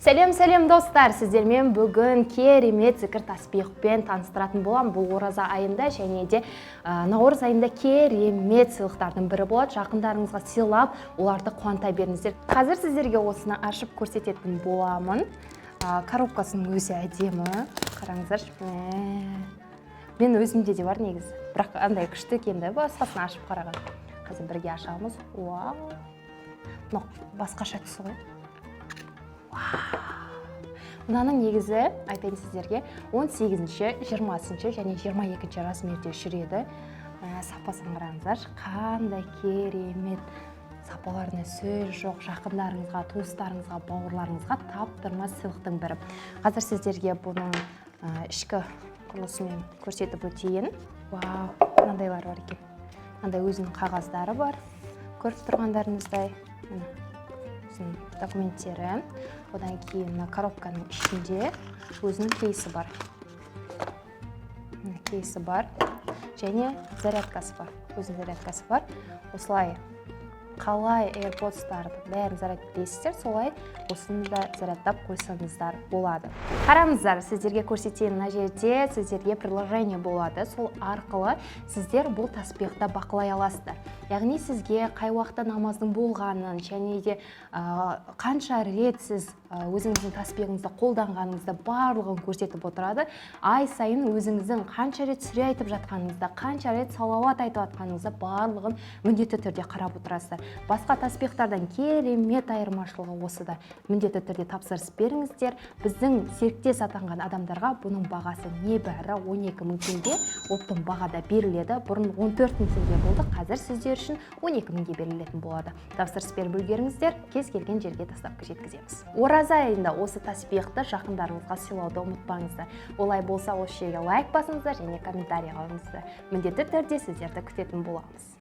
Сәлем достар, сіздермен бүгін керемет зікір таспиқпен таныстыратын болам. Бұл ораза айында және де наурыз айында керемет сыйлықтардың бірі болады. Жақындарыңызға сыйлап, оларды қуанта беріңіздер. Қазір сіздерге осыны ашып көрсететін боламын. Коробкасының өзі әдемі. Қараңыздаршы. Мен өзімде де бар негізі. Бірақ андай күшті екенді, басқасын ашып қараған. Қазір бірге ашамыз. Вау. Басқаша түсі ғой. Мынаның негізі, айтайын сіздерге, 18-ші, 20-ші және 22-ші размерде жүреді. Сапасын қараңыздар, қандай керемет. Сапаларына сөз жоқ, жақындарыңызға, туыстарыңызға, бауырларыңызға таптырмас сыйлықтың бірі. Қазір сіздерге бұның ішкі құрылысымен көрсетіп өтейін. Вау, мынандайлар бар екен. Мынандай өзінің қағаздары бар. Көріп тұрғандарыңыздай. Документтері. Одан кейін коробканың ішінде өзінің кейсі бар. Кейсі бар. Және зарядкасы бар. Өзінің зарядкасы бар. Осылай қалай AirPods-тарды бәрін зарядтайсыздар, солай осыны да зарядтап қойсаңыздар болады. Қараңыздар, сіздерге көрсетейін, мына жерде сіздерге приложение болады. Сол арқылы сіздер бұл таспиқта бақылай аласыздар. Яғни сізге қай уақытта намаздың болғанын, және де қанша рет сіз өзіңіздің таспиғыңызды қолданғаныңызды барлығын көрсетіп отырады. Ай сайын өзіңіздің қанша рет сүре айтып жатқаныңызды, қанша рет салауат айтып жатқаныңызды барлығын міндетті түрде қарап отырасыздар. Басқа таспиқтардан керемет айырмашылығы осыда. Міндетті түрде тапсырыс беріңіздер. Біздің серіктес атанған адамдарға бұның бағасы небәрі 12 000 теңге оптом бағада беріледі. Бұрын 14 000 теңге болды, қазір сіздер үшін 12 000-ге берілетін болады. Тапсырыс беріп үлгеріңіздер, кез келген жерге доставка жеткіземіз. Ораза айында осы таспиқты жақындарыңызға сыйлауды ұмытпаңыздар. Олай болса, осы жерге лайк басыңыздар және комментарий қалыңыздар. Міндетті түрде сіздерді күтетін боламыз.